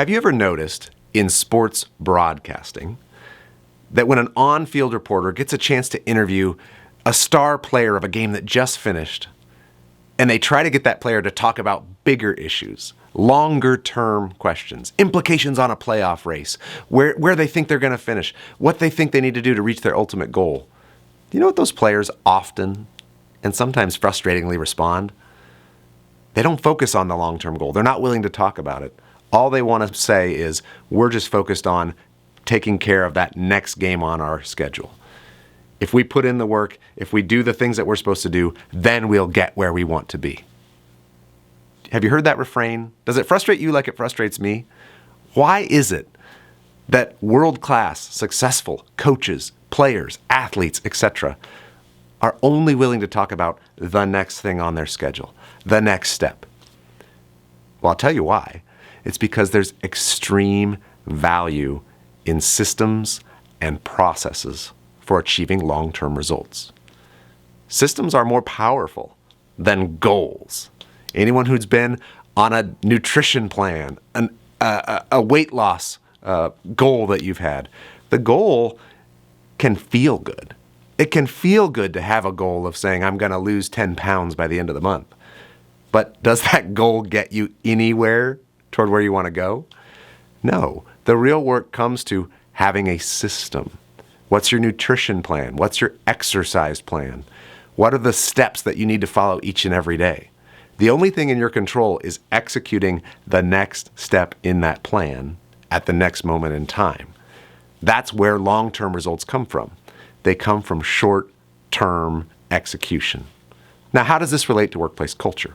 Have you ever noticed in sports broadcasting that when an on-field reporter gets a chance to interview a star player of a game that just finished, and they try to get that player to talk about bigger issues, longer-term questions, implications on a playoff race, where they think they're going to finish, what they think they need to do to reach their ultimate goal? Do you know what those players often and sometimes frustratingly respond? They don't focus on the long-term goal. They're not willing to talk about it. All they want to say is, we're just focused on taking care of that next game on our schedule. If we put in the work, if we do the things that we're supposed to do, then we'll get where we want to be. Have you heard that refrain? Does it frustrate you like it frustrates me? Why is it that world-class, successful coaches, players, athletes, etc., are only willing to talk about the next thing on their schedule, the next step? Well, I'll tell you why. It's because there's extreme value in systems and processes for achieving long-term results. Systems are more powerful than goals. Anyone who's been on a nutrition plan, a weight loss goal that you've had, the goal can feel good. It can feel good to have a goal of saying, I'm going to lose 10 pounds by the end of the month. But does that goal get you anywhere toward where you want to go? No. The real work comes to having a system. What's your nutrition plan? What's your exercise plan? What are the steps that you need to follow each and every day? The only thing in your control is executing the next step in that plan at the next moment in time. That's where long-term results come from. They come from short-term execution. Now, how does this relate to workplace culture?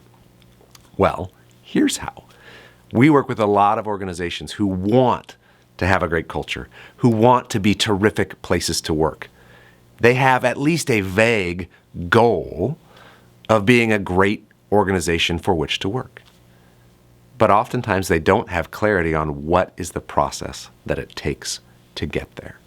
Well, here's how. We work with a lot of organizations who want to have a great culture, who want to be terrific places to work. They have at least a vague goal of being a great organization for which to work. But oftentimes they don't have clarity on what is the process that it takes to get there.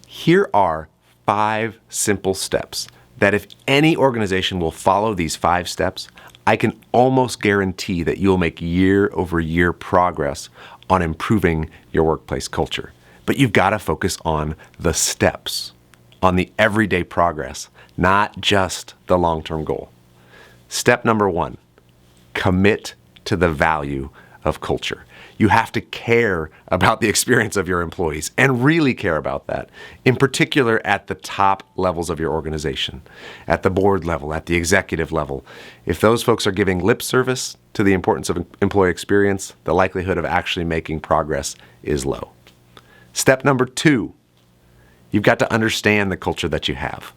Here are 5 simple steps that if any organization will follow these 5 steps, I can almost guarantee that you'll make year-over-year progress on improving your workplace culture. But you've got to focus on the steps, on the everyday progress, not just the long-term goal. Step number 1, commit to the value of culture. You have to care about the experience of your employees and really care about that, in particular at the top levels of your organization, at the board level, at the executive level. If those folks are giving lip service to the importance of employee experience, the likelihood of actually making progress is low. Step number 2, you've got to understand the culture that you have.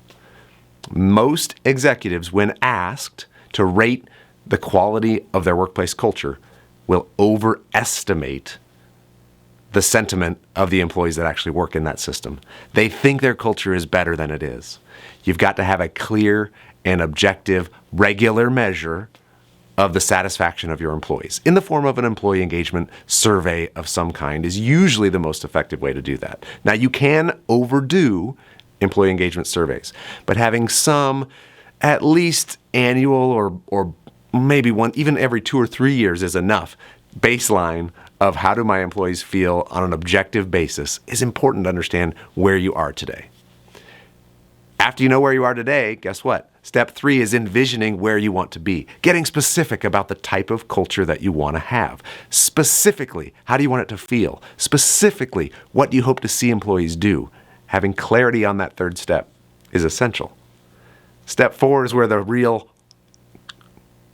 Most executives, when asked to rate the quality of their workplace culture, will overestimate the sentiment of the employees that actually work in that system. They think their culture is better than it is. You've got to have a clear and objective, regular measure of the satisfaction of your employees. In the form of an employee engagement survey of some kind is usually the most effective way to do that. Now, you can overdo employee engagement surveys, but having some at least annual or maybe one, even every 2 or 3 years is enough baseline of how do my employees feel on an objective basis is important to understand where you are today. After you know where you are today, guess what? Step 3 is envisioning where you want to be, getting specific about the type of culture that you want to have. Specifically, how do you want it to feel? Specifically, what do you hope to see employees do? Having clarity on that 3rd step is essential. Step 4 is where the real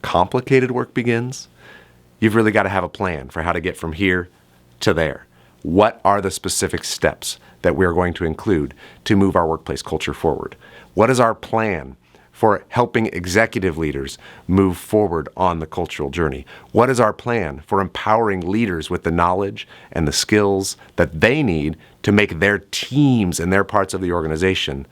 complicated work begins. You've really got to have a plan for how to get from here to there. What are the specific steps that we're going to include to move our workplace culture forward? What is our plan for helping executive leaders move forward on the cultural journey? What is our plan for empowering leaders with the knowledge and the skills that they need to make their teams and their parts of the organization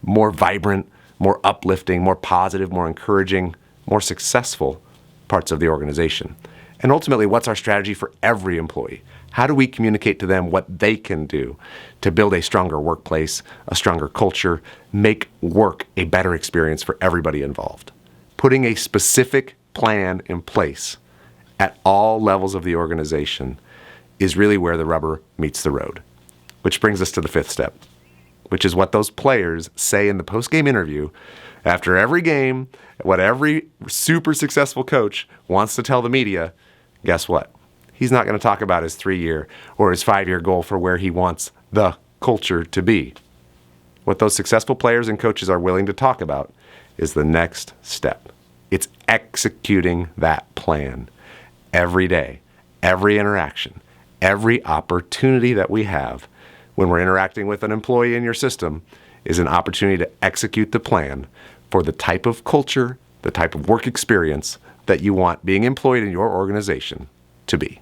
more vibrant, more uplifting, more positive, more encouraging, more successful parts of the organization? And ultimately, what's our strategy for every employee? How do we communicate to them what they can do to build a stronger workplace, a stronger culture, make work a better experience for everybody involved? Putting a specific plan in place at all levels of the organization is really where the rubber meets the road. Which brings us to the fifth step, which is what those players say in the post-game interview after every game, what every super successful coach wants to tell the media. Guess what? He's not going to talk about his 3-year or his 5-year goal for where he wants the culture to be. What those successful players and coaches are willing to talk about is the next step. It's executing that plan every day, every interaction, every opportunity that we have when we're interacting with an employee in your system is an opportunity to execute the plan for the type of culture, the type of work experience that you want being employed in your organization to be.